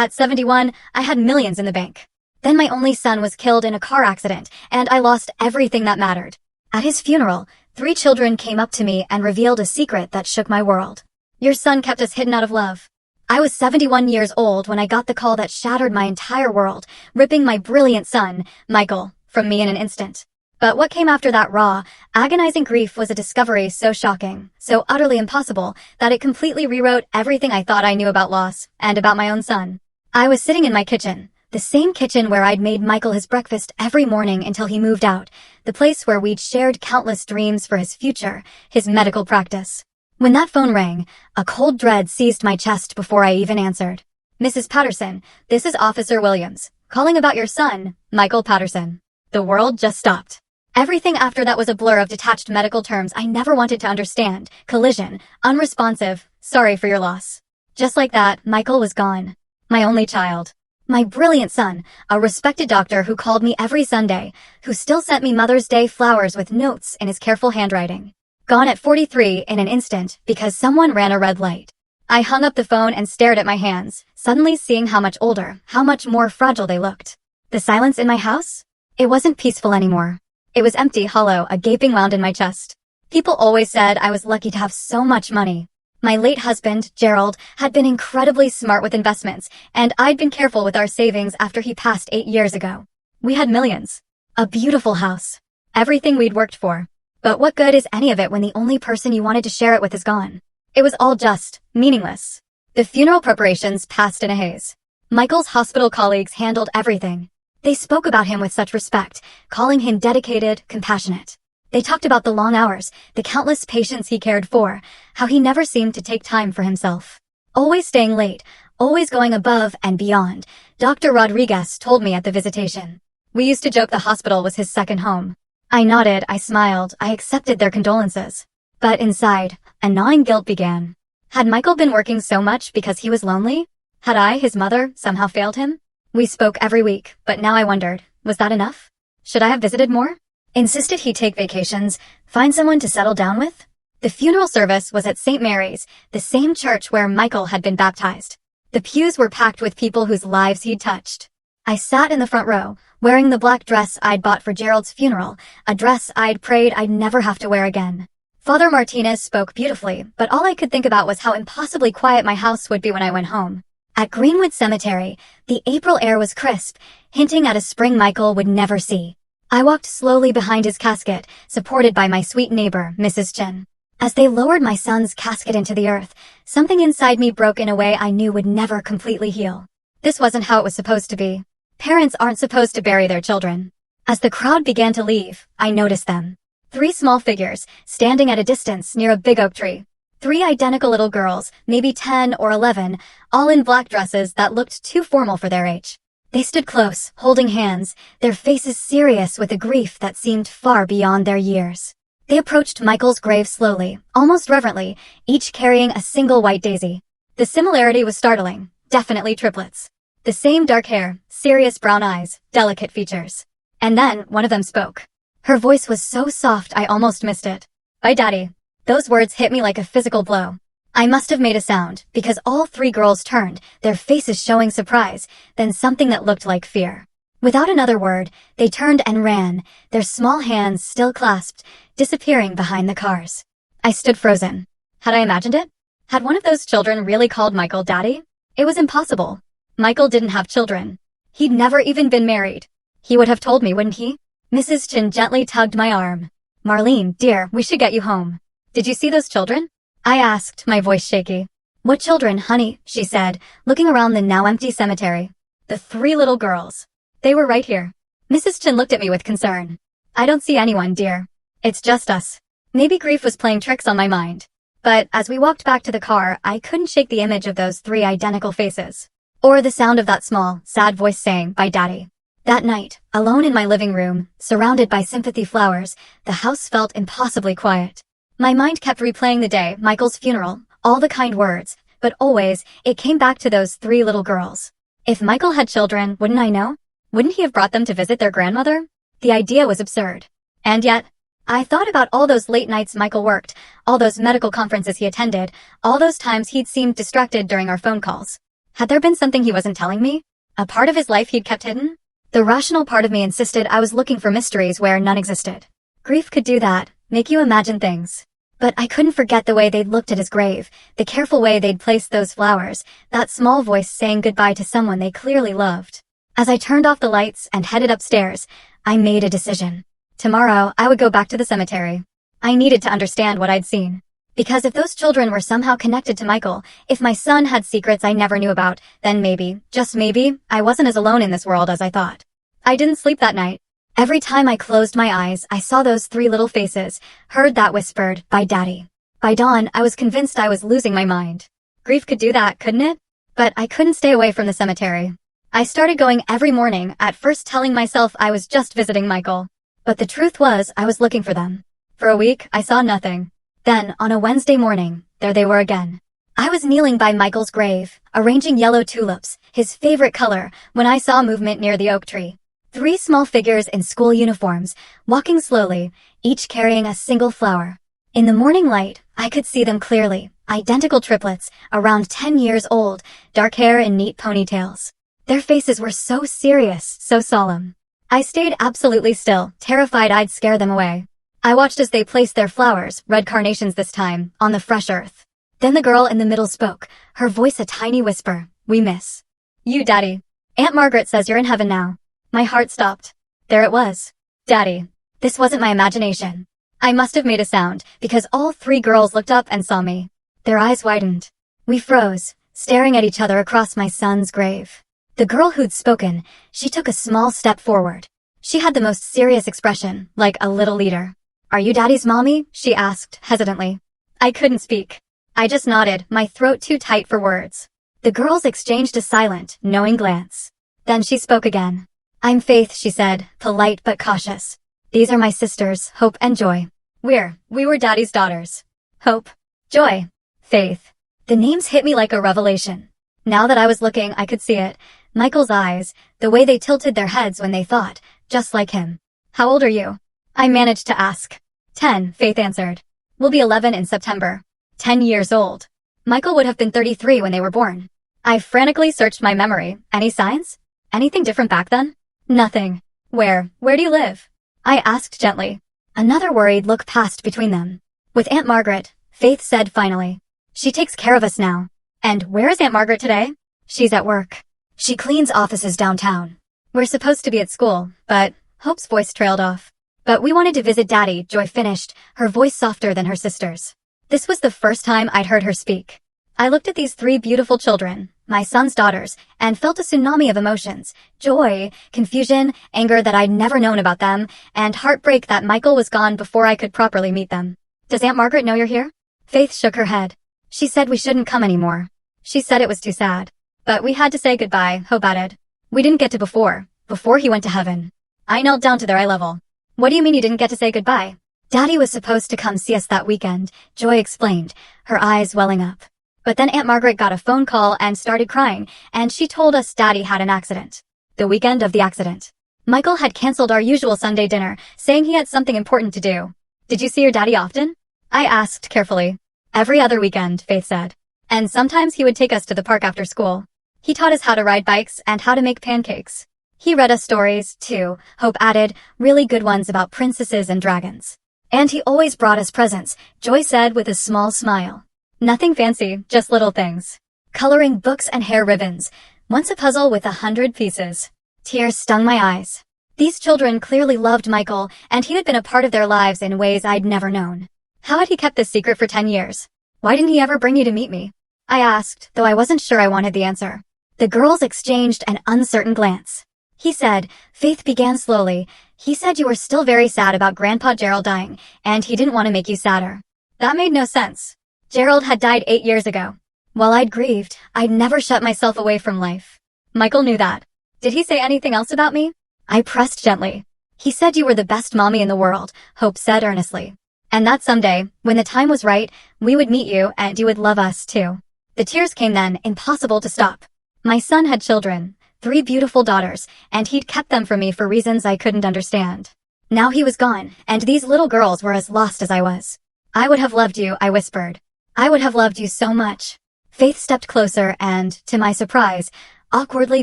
At 71, I had millions in the bank. Then my only son was killed in a car accident, and I lost everything that mattered. At his funeral, 3 children came up to me and revealed a secret that shook my world. Your son kept us hidden out of love. I was 71 years old when I got the call that shattered my entire world, ripping my brilliant son, Michael, from me in an instant. But what came after that raw, agonizing grief was a discovery so shocking, so utterly impossible, that it completely rewrote everything I thought I knew about loss, and about my own son. I was sitting in my kitchen, the same kitchen where I'd made Michael his breakfast every morning until he moved out, the place where we'd shared countless dreams for his future, his medical practice. When that phone rang, a cold dread seized my chest before I even answered. Mrs. Patterson, this is Officer Williams, calling about your son, Michael Patterson. The world just stopped. Everything after that was a blur of detached medical terms I never wanted to understand. Collision, unresponsive, sorry for your loss. Just like that, Michael was gone. My only child. My brilliant son, a respected doctor who called me every Sunday, who still sent me Mother's Day flowers with notes in his careful handwriting. Gone at 43 in an instant because someone ran a red light. I hung up the phone and stared at my hands, suddenly seeing how much older, how much more fragile they looked. The silence in my house? It wasn't peaceful anymore. It was empty, hollow, a gaping wound in my chest. People always said I was lucky to have so much money. My late husband, Gerald, had been incredibly smart with investments, and I'd been careful with our savings after he passed 8 years ago. We had millions. A beautiful house. Everything we'd worked for. But what good is any of it when the only person you wanted to share it with is gone? It was all just meaningless. The funeral preparations passed in a haze. Michael's hospital colleagues handled everything. They spoke about him with such respect, calling him dedicated, compassionate. They talked about the long hours, the countless patients he cared for, how he never seemed to take time for himself. Always staying late, always going above and beyond, Dr. Rodriguez told me at the visitation. We used to joke the hospital was his second home. I nodded, I smiled, I accepted their condolences. But inside, a gnawing guilt began. Had Michael been working so much because he was lonely? Had I, his mother, somehow failed him? We spoke every week, but now I wondered, was that enough? Should I have visited more? Insisted he take vacations, find someone to settle down with? The funeral service was at St. Mary's, the same church where Michael had been baptized. The pews were packed with people whose lives he'd touched. I sat in the front row, wearing the black dress I'd bought for Gerald's funeral, a dress I'd prayed I'd never have to wear again. Father Martinez spoke beautifully, but all I could think about was how impossibly quiet my house would be when I went home. At Greenwood Cemetery, the April air was crisp, hinting at a spring Michael would never see. I walked slowly behind his casket, supported by my sweet neighbor, Mrs. Chen. As they lowered my son's casket into the earth, something inside me broke in a way I knew would never completely heal. This wasn't how it was supposed to be. Parents aren't supposed to bury their children. As the crowd began to leave, I noticed them. 3 small figures, standing at a distance near a big oak tree. 3 identical little girls, maybe 10 or 11, all in black dresses that looked too formal for their age. They stood close, holding hands, their faces serious with a grief that seemed far beyond their years. They approached Michael's grave slowly, almost reverently, each carrying a single white daisy. The similarity was startling, definitely triplets. The same dark hair, serious brown eyes, delicate features. And then one of them spoke. Her voice was so soft I almost missed it. "Bye, Daddy." Those words hit me like a physical blow. I must have made a sound, because all 3 girls turned, their faces showing surprise, then something that looked like fear. Without another word, they turned and ran, their small hands still clasped, disappearing behind the cars. I stood frozen. Had I imagined it? Had one of those children really called Michael Daddy? It was impossible. Michael didn't have children. He'd never even been married. He would have told me, wouldn't he? Mrs. Chin gently tugged my arm. "Marlene, dear, we should get you home." "Did you see those children?" I asked, my voice shaky. "What children, honey?" she said, looking around the now empty cemetery. "The 3 little girls. They were right here." Mrs. Chin looked at me with concern. "I don't see anyone, dear. It's just us." Maybe grief was playing tricks on my mind. But as we walked back to the car, I couldn't shake the image of those 3 identical faces. Or the sound of that small, sad voice saying, "Bye, Daddy." That night, alone in my living room, surrounded by sympathy flowers, the house felt impossibly quiet. My mind kept replaying the day, Michael's funeral, all the kind words, but always, it came back to those 3 little girls. If Michael had children, wouldn't I know? Wouldn't he have brought them to visit their grandmother? The idea was absurd. And yet, I thought about all those late nights Michael worked, all those medical conferences he attended, all those times he'd seemed distracted during our phone calls. Had there been something he wasn't telling me? A part of his life he'd kept hidden? The rational part of me insisted I was looking for mysteries where none existed. Grief could do that, make you imagine things. But I couldn't forget the way they'd looked at his grave, the careful way they'd placed those flowers, that small voice saying goodbye to someone they clearly loved. As I turned off the lights and headed upstairs, I made a decision. Tomorrow, I would go back to the cemetery. I needed to understand what I'd seen. Because if those children were somehow connected to Michael, if my son had secrets I never knew about, then maybe, just maybe, I wasn't as alone in this world as I thought. I didn't sleep that night. Every time I closed my eyes, I saw those three little faces, heard that whispered, "Bye, Daddy." By dawn, I was convinced I was losing my mind. Grief could do that, couldn't it? But I couldn't stay away from the cemetery. I started going every morning, at first telling myself I was just visiting Michael. But the truth was, I was looking for them. For a week, I saw nothing. Then, on a Wednesday morning, there they were again. I was kneeling by Michael's grave, arranging yellow tulips, his favorite color, when I saw movement near the oak tree. Three small figures in school uniforms, walking slowly, each carrying a single flower. In the morning light, I could see them clearly, identical triplets, around 10 years old, dark hair in neat ponytails. Their faces were so serious, so solemn. I stayed absolutely still, terrified I'd scare them away. I watched as they placed their flowers, red carnations this time, on the fresh earth. Then the girl in the middle spoke, her voice a tiny whisper, "We miss you, Daddy. Aunt Margaret says you're in heaven now." My heart stopped. There it was. Daddy. This wasn't my imagination. I must have made a sound, because all three girls looked up and saw me. Their eyes widened. We froze, staring at each other across my son's grave. The girl who'd spoken, she took a small step forward. She had the most serious expression, like a little leader. "Are you Daddy's mommy?" she asked, hesitantly. I couldn't speak. I just nodded, my throat too tight for words. The girls exchanged a silent, knowing glance. Then she spoke again. "I'm Faith," she said, polite but cautious. "These are my sisters, Hope and Joy. We were Daddy's daughters. Hope, Joy, Faith." The names hit me like a revelation. Now that I was looking, I could see it. Michael's eyes, the way they tilted their heads when they thought, just like him. "How old are you?" I managed to ask. 10, Faith answered. "We'll be 11 in September." 10 years old. Michael would have been 33 when they were born. I frantically searched my memory. Any signs? Anything different back then? Nothing. Where do you live?" I asked gently. Another worried look passed between them. "With Aunt Margaret," Faith said finally. "She takes care of us now." "And where is Aunt Margaret today?" "She's at work. She cleans offices downtown. We're supposed to be at school, but..." Hope's voice trailed off. "But we wanted to visit Daddy," Joy finished, her voice softer than her sister's. This was the first time I'd heard her speak. I looked at these three beautiful children, my son's daughters, and felt a tsunami of emotions. Joy, confusion, anger that I'd never known about them, and heartbreak that Michael was gone before I could properly meet them. "Does Aunt Margaret know you're here?" Faith shook her head. "She said we shouldn't come anymore. She said it was too sad. But we had to say goodbye," Hope added. "We didn't get to before he went to heaven." I knelt down to their eye level. "What do you mean you didn't get to say goodbye?" "Daddy was supposed to come see us that weekend," Joy explained, her eyes welling up. "But then Aunt Margaret got a phone call and started crying, and she told us Daddy had an accident." The weekend of the accident. Michael had canceled our usual Sunday dinner, saying he had something important to do. "Did you see your daddy often?" I asked carefully. "Every other weekend," Faith said. "And sometimes he would take us to the park after school. He taught us how to ride bikes and how to make pancakes. He read us stories, too," Hope added, "really good ones about princesses and dragons. And he always brought us presents," Joy said with a small smile. "Nothing fancy, just little things. Coloring books and hair ribbons. Once a puzzle with 100 pieces." Tears stung my eyes. These children clearly loved Michael, and he had been a part of their lives in ways I'd never known. How had he kept this secret for 10 years? Why didn't he ever bring you to meet me? I asked, though I wasn't sure I wanted the answer. The girls exchanged an uncertain glance. "He said," Faith began slowly, "he said you were still very sad about Grandpa Gerald dying, and he didn't want to make you sadder." That made no sense. Gerald had died 8 years ago. While I'd grieved, I'd never shut myself away from life. Michael knew that. "Did he say anything else about me?" I pressed gently. "He said you were the best mommy in the world," Hope said earnestly. "And that someday, when the time was right, we would meet you and you would love us too." The tears came then, impossible to stop. My son had children, 3 beautiful daughters, and he'd kept them from me for reasons I couldn't understand. Now he was gone, and these little girls were as lost as I was. "I would have loved you," I whispered. "I would have loved you so much." Faith stepped closer and, to my surprise, awkwardly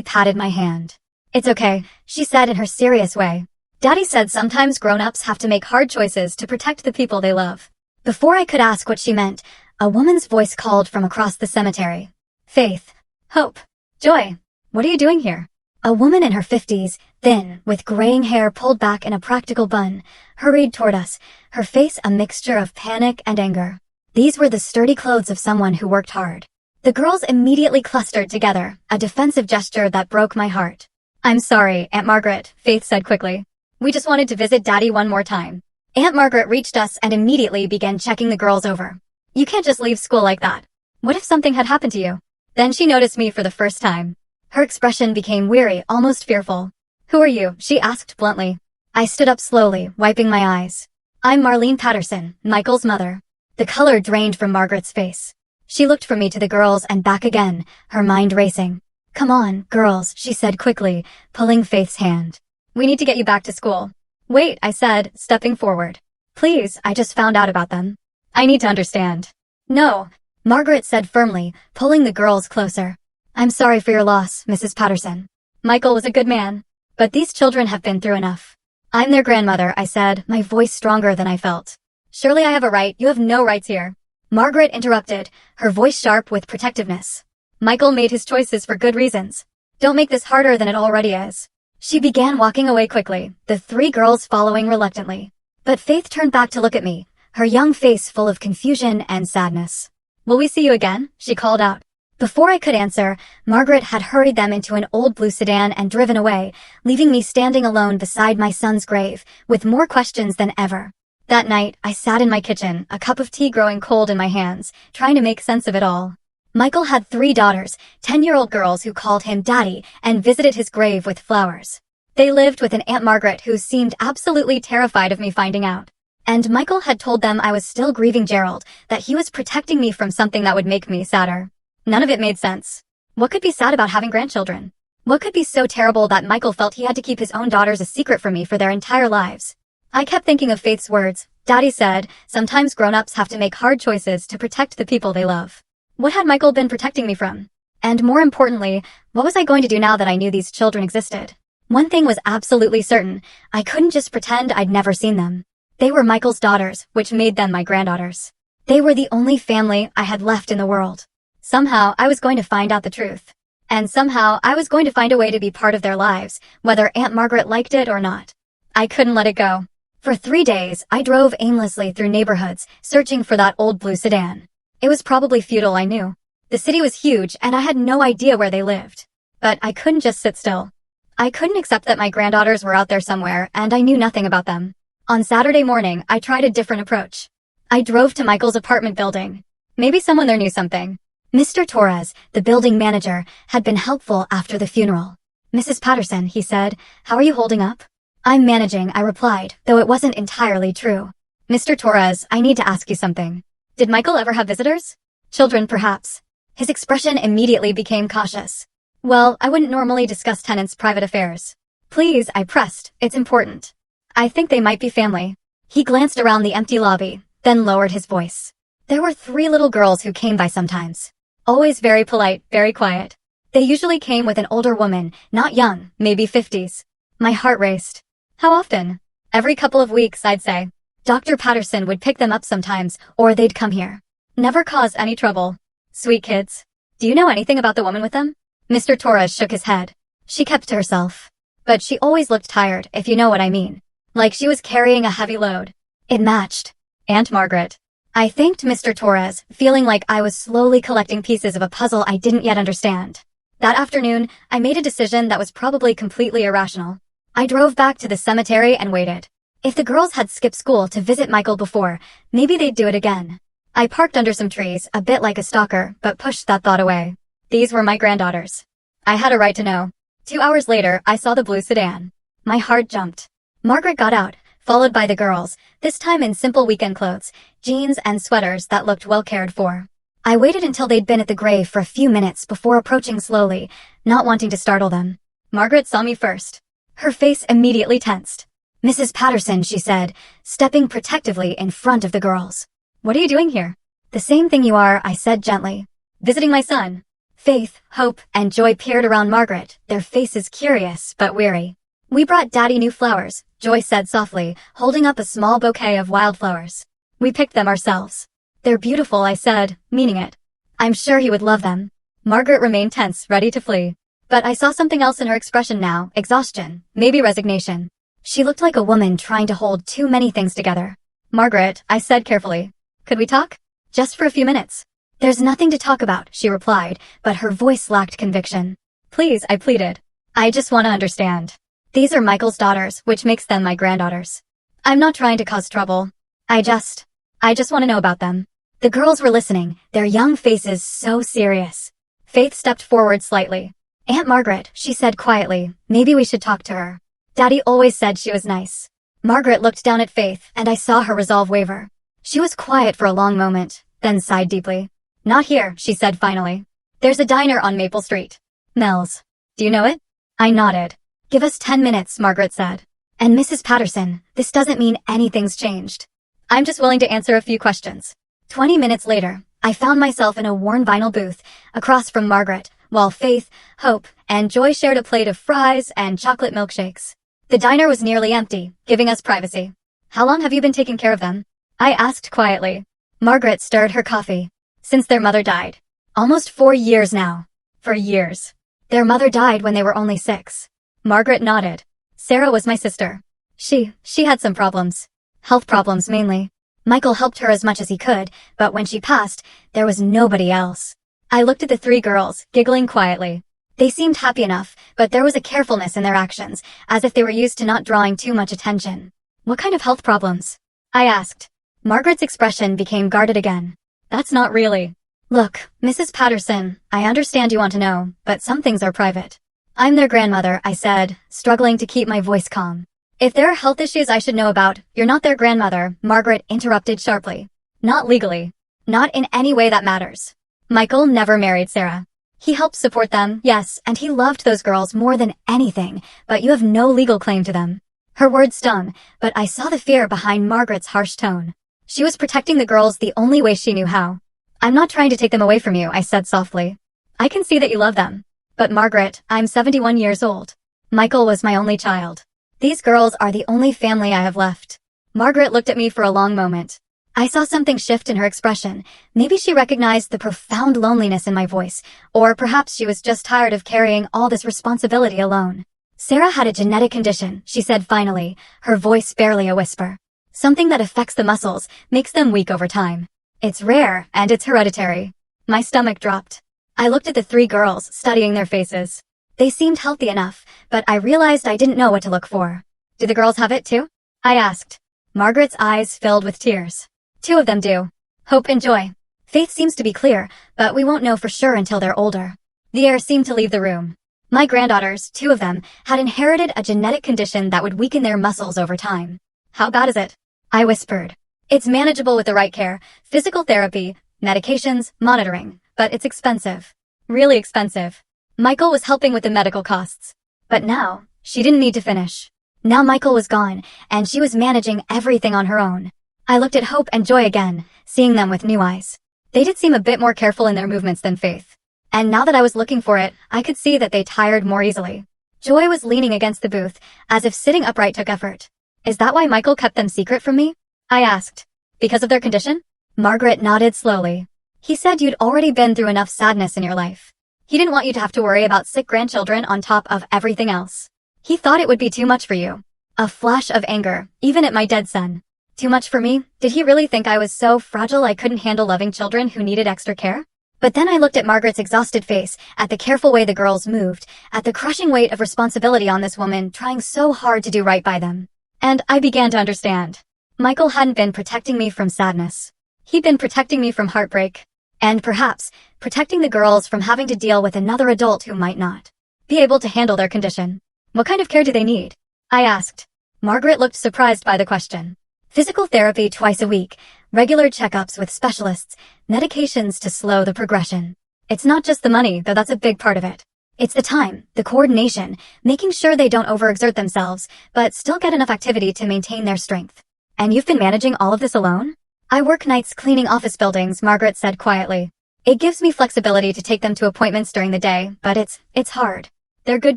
patted my hand. "It's okay," she said in her serious way. "Daddy said sometimes grown-ups have to make hard choices to protect the people they love." Before I could ask what she meant, a woman's voice called from across the cemetery. "Faith. Hope. Joy. What are you doing here?" A woman in her 50s, thin, with graying hair pulled back in a practical bun, hurried toward us, her face a mixture of panic and anger. These were the sturdy clothes of someone who worked hard. The girls immediately clustered together, a defensive gesture that broke my heart. "I'm sorry, Aunt Margaret," Faith said quickly. "We just wanted to visit Daddy one more time." Aunt Margaret reached us and immediately began checking the girls over. "You can't just leave school like that. What if something had happened to you?" Then she noticed me for the first time. Her expression became weary, almost fearful. "Who are you?" she asked bluntly. I stood up slowly, wiping my eyes. "I'm Marlene Patterson, Michael's mother." The color drained from Margaret's face. She looked from me to the girls and back again, her mind racing. "Come on, girls," she said quickly, pulling Faith's hand. "We need to get you back to school." "Wait," I said, stepping forward. "Please, I just found out about them. I need to understand." "No," Margaret said firmly, pulling the girls closer. "I'm sorry for your loss, Mrs. Patterson. Michael was a good man. But these children have been through enough." "I'm their grandmother," I said, my voice stronger than I felt. "Surely I have a right. You have no rights here." Margaret interrupted, her voice sharp with protectiveness. "Michael made his choices for good reasons. Don't make this harder than it already is." She began walking away quickly, the three girls following reluctantly. But Faith turned back to look at me, her young face full of confusion and sadness. "Will we see you again?" she called out. Before I could answer, Margaret had hurried them into an old blue sedan and driven away, leaving me standing alone beside my son's grave, with more questions than ever. That night, I sat in my kitchen, a cup of tea growing cold in my hands, trying to make sense of it all. Michael had 3 daughters, 10-year-old girls who called him Daddy and visited his grave with flowers. They lived with an Aunt Margaret who seemed absolutely terrified of me finding out. And Michael had told them I was still grieving Gerald, that he was protecting me from something that would make me sadder. None of it made sense. What could be sad about having grandchildren? What could be so terrible that Michael felt he had to keep his own daughters a secret from me for their entire lives? I kept thinking of Faith's words. Daddy said, sometimes grown-ups have to make hard choices to protect the people they love. What had Michael been protecting me from? And more importantly, what was I going to do now that I knew these children existed? One thing was absolutely certain. I couldn't just pretend I'd never seen them. They were Michael's daughters, which made them my granddaughters. They were the only family I had left in the world. Somehow, I was going to find out the truth. And somehow, I was going to find a way to be part of their lives, whether Aunt Margaret liked it or not. I couldn't let it go. For 3 days, I drove aimlessly through neighborhoods, searching for that old blue sedan. It was probably futile, I knew. The city was huge, and I had no idea where they lived. But I couldn't just sit still. I couldn't accept that my granddaughters were out there somewhere, and I knew nothing about them. On Saturday morning, I tried a different approach. I drove to Michael's apartment building. Maybe someone there knew something. Mr. Torres, the building manager, had been helpful after the funeral. "Mrs. Patterson," he said, "how are you holding up?" "I'm managing," I replied, though it wasn't entirely true. "Mr. Torres, I need to ask you something. Did Michael ever have visitors? Children, perhaps?" His expression immediately became cautious. "Well, I wouldn't normally discuss tenants' private affairs." "Please," I pressed, "it's important. I think they might be family." He glanced around the empty lobby, then lowered his voice. "There were 3 little girls who came by sometimes. Always very polite, very quiet. They usually came with an older woman, not young, maybe 50s. My heart raced. How often? Every couple of weeks, I'd say. Dr. Patterson would pick them up sometimes, or they'd come here. Never caused any trouble. Sweet kids. Do you know anything about the woman with them?" Mr. Torres shook his head. "She kept to herself. But she always looked tired, if you know what I mean. Like she was carrying a heavy load." It matched. Aunt Margaret. I thanked Mr. Torres, feeling like I was slowly collecting pieces of a puzzle I didn't yet understand. That afternoon, I made a decision that was probably completely irrational. I drove back to the cemetery and waited. If the girls had skipped school to visit Michael before, maybe they'd do it again. I parked under some trees, a bit like a stalker, but pushed that thought away. These were my granddaughters. I had a right to know. 2 hours later, I saw the blue sedan. My heart jumped. Margaret got out, followed by the girls, this time in simple weekend clothes, jeans and sweaters that looked well cared for. I waited until they'd been at the grave for a few minutes before approaching slowly, not wanting to startle them. Margaret saw me first. Her face immediately tensed. "Mrs. Patterson," she said, stepping protectively in front of the girls. "What are you doing here?" "The same thing you are," I said gently. Visiting my son. Faith, Hope, and Joy peered around Margaret, their faces curious but weary. We brought Daddy new flowers, Joy said softly, holding up a small bouquet of wildflowers. We picked them ourselves. They're beautiful, I said, meaning it. I'm sure he would love them. Margaret remained tense, ready to flee. But I saw something else in her expression now, exhaustion, maybe resignation. She looked like a woman trying to hold too many things together. Margaret, I said carefully. Could we talk? Just for a few minutes. There's nothing to talk about, she replied, but her voice lacked conviction. Please, I pleaded. I just want to understand. These are Michael's daughters, which makes them my granddaughters. I'm not trying to cause trouble. I just want to know about them. The girls were listening, their young faces so serious. Faith stepped forward slightly. Aunt Margaret, she said quietly, maybe we should talk to her. Daddy always said she was nice. Margaret looked down at Faith, and I saw her resolve waver. She was quiet for a long moment, then sighed deeply. Not here, she said finally. There's a diner on Maple Street. Mel's. Do you know it? I nodded. Give us 10 minutes, Margaret said. And Mrs. Patterson, this doesn't mean anything's changed. I'm just willing to answer a few questions. 20 minutes later, I found myself in a worn vinyl booth, across from Margaret, while Faith, Hope, and Joy shared a plate of fries and chocolate milkshakes. The diner was nearly empty, giving us privacy. How long have you been taking care of them? I asked quietly. Margaret stirred her coffee. Since their mother died. Almost 4 years now. For years. Their mother died when they were only 6. Margaret nodded. Sarah was my sister. She had some problems. Health problems mainly. Michael helped her as much as he could, but when she passed, there was nobody else. I looked at the 3 girls, giggling quietly. They seemed happy enough, but there was a carefulness in their actions, as if they were used to not drawing too much attention. What kind of health problems? I asked. Margaret's expression became guarded again. That's not really. Look, Mrs. Patterson, I understand you want to know, but some things are private. I'm their grandmother, I said, struggling to keep my voice calm. If there are health issues I should know about, you're not their grandmother, Margaret interrupted sharply. Not legally. Not in any way that matters. Michael never married Sarah. He helped support them, yes, and he loved those girls more than anything, but you have no legal claim to them. Her words stung, but I saw the fear behind Margaret's harsh tone. She was protecting the girls the only way she knew how. I'm not trying to take them away from you, I said softly. I can see that you love them. But Margaret, I'm 71 years old. Michael was my only child. These girls are the only family I have left. Margaret looked at me for a long moment. I saw something shift in her expression. Maybe she recognized the profound loneliness in my voice, or perhaps she was just tired of carrying all this responsibility alone. Sarah had a genetic condition, she said finally, her voice barely a whisper. Something that affects the muscles, makes them weak over time. It's rare, and it's hereditary. My stomach dropped. I looked at the 3 girls, studying their faces. They seemed healthy enough, but I realized I didn't know what to look for. Do the girls have it too? I asked. Margaret's eyes filled with tears. 2 of them do. Hope and Joy. Faith seems to be clear, but we won't know for sure until they're older. The air seemed to leave the room. My granddaughters, 2 of them, had inherited a genetic condition that would weaken their muscles over time. How bad is it? I whispered. It's manageable with the right care, physical therapy, medications, monitoring, but it's expensive. Really expensive. Michael was helping with the medical costs. But now, she didn't need to finish. Now Michael was gone, and she was managing everything on her own. I looked at Hope and Joy again, seeing them with new eyes. They did seem a bit more careful in their movements than Faith. And now that I was looking for it, I could see that they tired more easily. Joy was leaning against the booth, as if sitting upright took effort. Is that why Michael kept them secret from me? I asked. Because of their condition? Margaret nodded slowly. He said you'd already been through enough sadness in your life. He didn't want you to have to worry about sick grandchildren on top of everything else. He thought it would be too much for you. A flash of anger, even at my dead son. Too much for me? Did he really think I was so fragile I couldn't handle loving children who needed extra care? But then I looked at Margaret's exhausted face, at the careful way the girls moved, at the crushing weight of responsibility on this woman trying so hard to do right by them. And I began to understand. Michael hadn't been protecting me from sadness. He'd been protecting me from heartbreak. And perhaps, protecting the girls from having to deal with another adult who might not be able to handle their condition. What kind of care do they need? I asked. Margaret looked surprised by the question. Physical therapy twice a week, regular checkups with specialists, medications to slow the progression. It's not just the money, though that's a big part of it. It's the time, the coordination, making sure they don't overexert themselves, but still get enough activity to maintain their strength. And you've been managing all of this alone? I work nights cleaning office buildings, Margaret said quietly. It gives me flexibility to take them to appointments during the day, but it's hard. They're good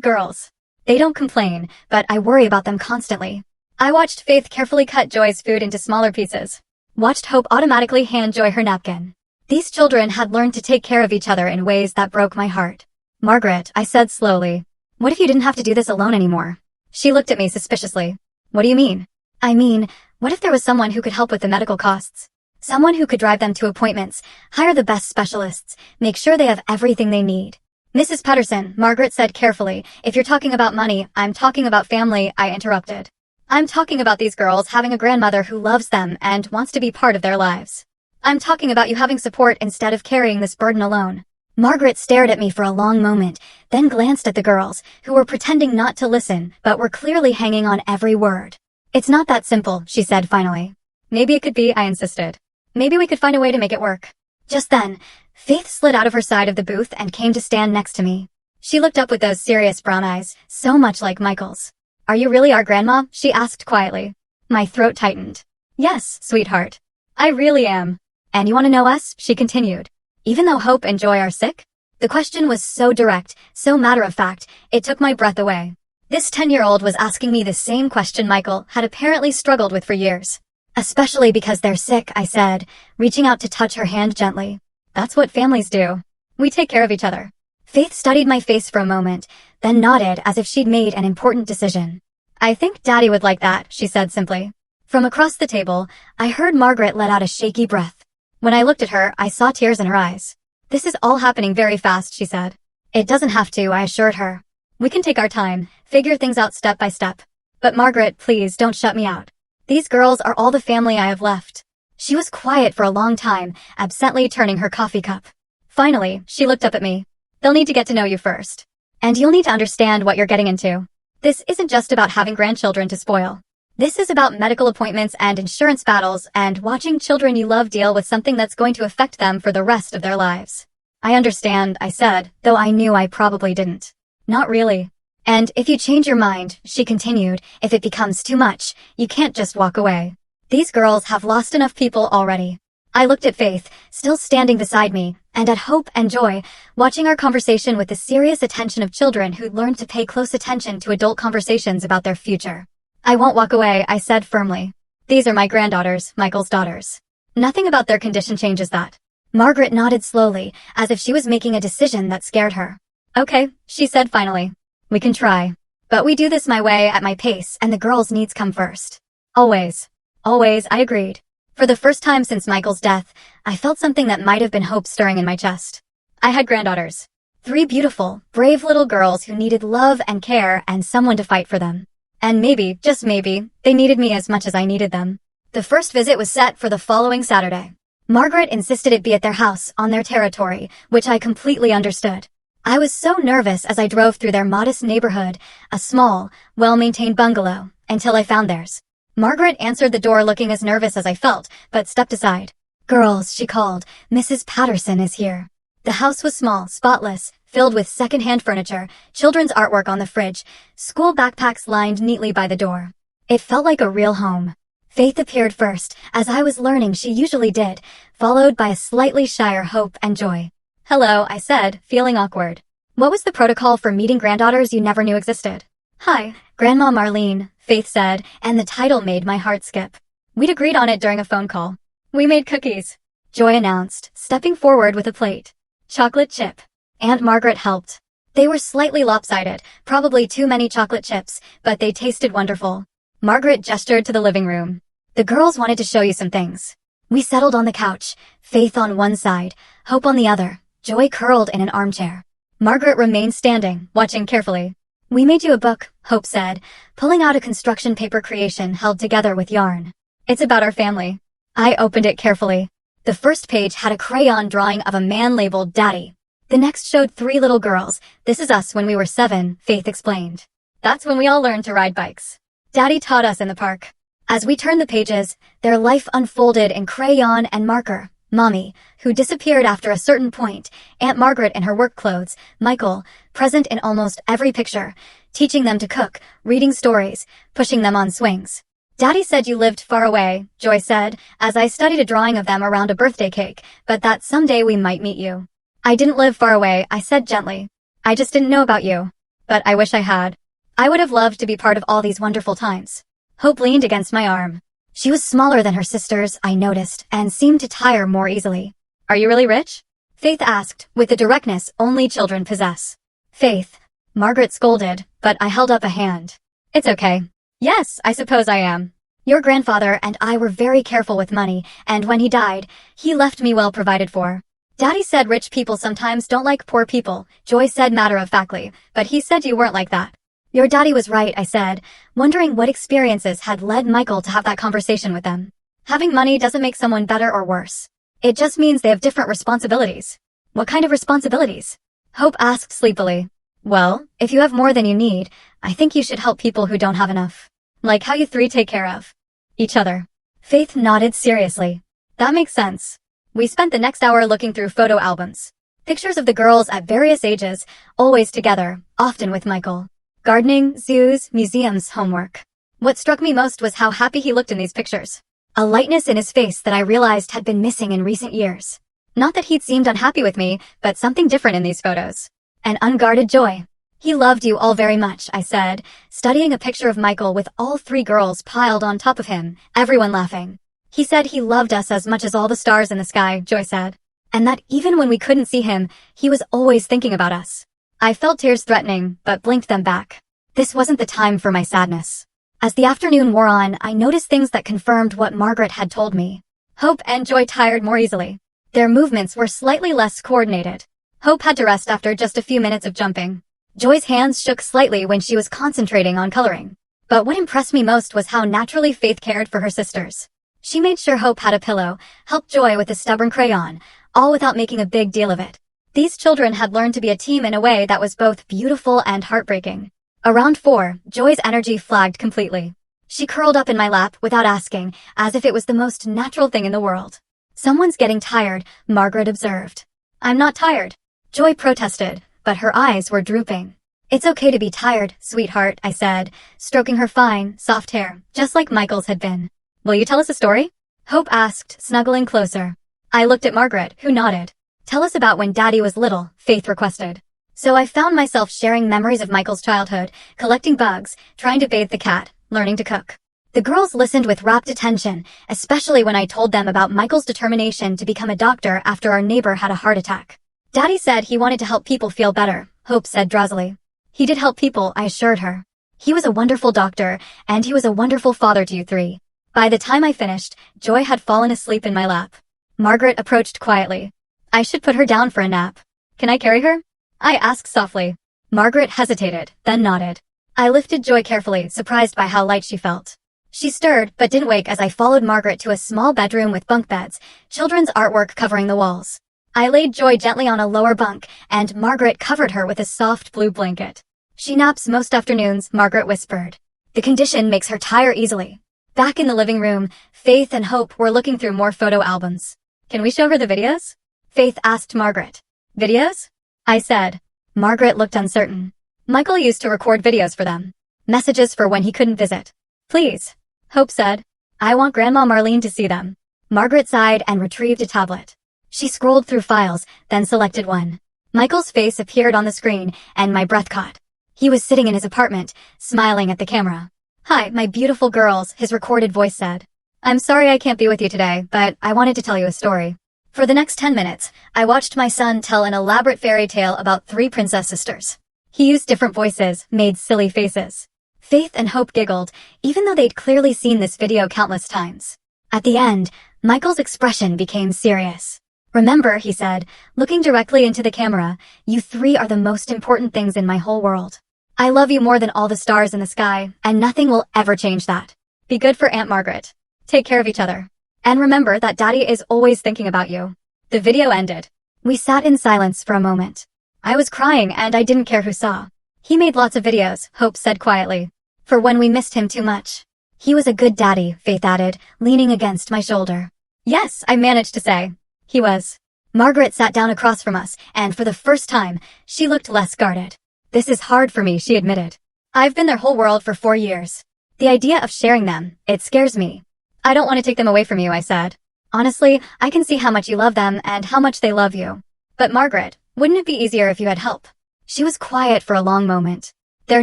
girls. They don't complain, but I worry about them constantly. I watched Faith carefully cut Joy's food into smaller pieces. Watched Hope automatically hand Joy her napkin. These children had learned to take care of each other in ways that broke my heart. Margaret, I said slowly, what if you didn't have to do this alone anymore? She looked at me suspiciously. What do you mean? I mean, what if there was someone who could help with the medical costs? Someone who could drive them to appointments, hire the best specialists, make sure they have everything they need. Mrs. Patterson, Margaret said carefully, if you're talking about money, I'm talking about family, I interrupted. I'm talking about these girls having a grandmother who loves them and wants to be part of their lives. I'm talking about you having support instead of carrying this burden alone. Margaret stared at me for a long moment, then glanced at the girls, who were pretending not to listen, but were clearly hanging on every word. It's not that simple, she said finally. Maybe it could be, I insisted. Maybe we could find a way to make it work. Just then, Faith slid out of her side of the booth and came to stand next to me. She looked up with those serious brown eyes, so much like Michael's. Are you really our grandma? She asked quietly. My throat tightened. Yes, sweetheart. I really am. And you want to know us? She continued. Even though Hope and Joy are sick? The question was so direct, so matter-of-fact, it took my breath away. This 10-year-old was asking me the same question Michael had apparently struggled with for years. Especially because they're sick, I said, reaching out to touch her hand gently. That's what families do. We take care of each other. Faith studied my face for a moment, then nodded as if she'd made an important decision. I think Daddy would like that, she said simply. From across the table, I heard Margaret let out a shaky breath. When I looked at her, I saw tears in her eyes. This is all happening very fast, she said. It doesn't have to, I assured her. We can take our time, figure things out step by step. But Margaret, please don't shut me out. These girls are all the family I have left. She was quiet for a long time, absently turning her coffee cup. Finally, she looked up at me. They'll need to get to know you first. And you'll need to understand what you're getting into. This isn't just about having grandchildren to spoil. This is about medical appointments and insurance battles and watching children you love deal with something that's going to affect them for the rest of their lives. I understand, I said, though I knew I probably didn't. Not really. And if you change your mind, she continued, if it becomes too much, you can't just walk away. These girls have lost enough people already. I looked at Faith, still standing beside me, and at Hope and Joy, watching our conversation with the serious attention of children who'd learned to pay close attention to adult conversations about their future. I won't walk away, I said firmly. These are my granddaughters, Michael's daughters. Nothing about their condition changes that. Margaret nodded slowly, as if she was making a decision that scared her. Okay, she said finally. We can try. But we do this my way at my pace, and the girls' needs come first. Always. Always, I agreed. For the first time since Michael's death, I felt something that might have been hope stirring in my chest. I had granddaughters. 3 beautiful, brave little girls who needed love and care and someone to fight for them. And maybe, just maybe, they needed me as much as I needed them. The first visit was set for the following Saturday. Margaret insisted it be at their house, on their territory, which I completely understood. I was so nervous as I drove through their modest neighborhood, a small, well-maintained bungalow, until I found theirs. Margaret answered the door looking as nervous as I felt, but stepped aside. Girls, she called, Mrs. Patterson is here. The house was small, spotless, filled with second-hand furniture, children's artwork on the fridge, school backpacks lined neatly by the door. It felt like a real home. Faith appeared first, as I was learning she usually did, followed by a slightly shyer Hope and Joy. Hello, I said, feeling awkward. What was the protocol for meeting granddaughters you never knew existed? Hi, Grandma Marlene, Faith said, and the title made my heart skip. We'd agreed on it during a phone call. We made cookies, Joy announced, stepping forward with a plate. Chocolate chip. Aunt Margaret helped. They were slightly lopsided, probably too many chocolate chips, but they tasted wonderful. Margaret gestured to the living room. The girls wanted to show you some things. We settled on the couch, Faith on one side, Hope on the other, Joy curled in an armchair. Margaret remained standing, watching carefully. We made you a book, Hope said, pulling out a construction paper creation held together with yarn. It's about our family. I opened it carefully. The first page had a crayon drawing of a man labeled Daddy. The next showed 3 little girls. This is us when we were 7, Faith explained. That's when we all learned to ride bikes. Daddy taught us in the park. As we turned the pages, their life unfolded in crayon and marker. Mommy, who disappeared after a certain point, Aunt Margaret in her work clothes, Michael, present in almost every picture, teaching them to cook, reading stories, pushing them on swings. Daddy said you lived far away, Joy said, as I studied a drawing of them around a birthday cake, but that someday we might meet you. I didn't live far away, I said gently. I just didn't know about you. But I wish I had. I would have loved to be part of all these wonderful times. Hope leaned against my arm. She was smaller than her sisters, I noticed, and seemed to tire more easily. Are you really rich? Faith asked, with the directness only children possess. Faith. Margaret scolded, but I held up a hand. It's okay. Yes, I suppose I am. Your grandfather and I were very careful with money, and when he died, he left me well provided for. Daddy said rich people sometimes don't like poor people, Joy said matter-of-factly, but he said you weren't like that. Your daddy was right, I said, wondering what experiences had led Michael to have that conversation with them. Having money doesn't make someone better or worse. It just means they have different responsibilities. What kind of responsibilities? Hope asked sleepily. Well, if you have more than you need, I think you should help people who don't have enough. Like how you three take care of each other. Faith nodded seriously. That makes sense. We spent the next hour looking through photo albums. Pictures of the girls at various ages, always together, often with Michael. Gardening, zoos, museums, homework. What struck me most was how happy he looked in these pictures. A lightness in his face that I realized had been missing in recent years. Not that he'd seemed unhappy with me, but something different in these photos. An unguarded joy. He loved you all very much, I said, studying a picture of Michael with all three girls piled on top of him, everyone laughing. He said he loved us as much as all the stars in the sky, Joy said. And that even when we couldn't see him, he was always thinking about us. I felt tears threatening, but blinked them back. This wasn't the time for my sadness. As the afternoon wore on, I noticed things that confirmed what Margaret had told me. Hope and Joy tired more easily. Their movements were slightly less coordinated. Hope had to rest after just a few minutes of jumping. Joy's hands shook slightly when she was concentrating on coloring. But what impressed me most was how naturally Faith cared for her sisters. She made sure Hope had a pillow, helped Joy with a stubborn crayon, all without making a big deal of it. These children had learned to be a team in a way that was both beautiful and heartbreaking. Around 4, Joy's energy flagged completely. She curled up in my lap without asking, as if it was the most natural thing in the world. Someone's getting tired, Margaret observed. I'm not tired. Joy protested, but her eyes were drooping. It's okay to be tired, sweetheart, I said, stroking her fine, soft hair, just like Michael's had been. Will you tell us a story? Hope asked, snuggling closer. I looked at Margaret, who nodded. Tell us about when Daddy was little, Faith requested. So I found myself sharing memories of Michael's childhood, collecting bugs, trying to bathe the cat, learning to cook. The girls listened with rapt attention, especially when I told them about Michael's determination to become a doctor after our neighbor had a heart attack. Daddy said he wanted to help people feel better, Hope said drowsily. He did help people, I assured her. He was a wonderful doctor, and he was a wonderful father to you three. By the time I finished, Joy had fallen asleep in my lap. Margaret approached quietly. I should put her down for a nap. Can I carry her? I asked softly. Margaret hesitated, then nodded. I lifted Joy carefully, surprised by how light she felt. She stirred, but didn't wake as I followed Margaret to a small bedroom with bunk beds, children's artwork covering the walls. I laid Joy gently on a lower bunk, and Margaret covered her with a soft blue blanket. She naps most afternoons, Margaret whispered. The condition makes her tire easily. Back in the living room, Faith and Hope were looking through more photo albums. Can we show her the videos? Faith asked Margaret. Videos? I said. Margaret looked uncertain. Michael used to record videos for them. Messages for when he couldn't visit. Please. Hope said. I want Grandma Marlene to see them. Margaret sighed and retrieved a tablet. She scrolled through files, then selected one. Michael's face appeared on the screen, and my breath caught. He was sitting in his apartment, smiling at the camera. Hi, my beautiful girls, his recorded voice said. I'm sorry I can't be with you today, but I wanted to tell you a story. For the next 10 minutes, I watched my son tell an elaborate fairy tale about 3 princess sisters. He used different voices, made silly faces. Faith and Hope giggled, even though they'd clearly seen this video countless times. At the end, Michael's expression became serious. Remember, he said, looking directly into the camera, you 3 are the most important things in my whole world. I love you more than all the stars in the sky, and nothing will ever change that. Be good for Aunt Margaret. Take care of each other. And remember that Daddy is always thinking about you. The video ended. We sat in silence for a moment. I was crying and I didn't care who saw. He made lots of videos, Hope said quietly. For when we missed him too much. He was a good daddy, Faith added, leaning against my shoulder. Yes, I managed to say. He was. Margaret sat down across from us, and for the first time, she looked less guarded. This is hard for me, she admitted. I've been their whole world for 4 years. The idea of sharing them, it scares me. I don't want to take them away from you, I said. Honestly, I can see how much you love them and how much they love you. But Margaret, wouldn't it be easier if you had help? She was quiet for a long moment. Their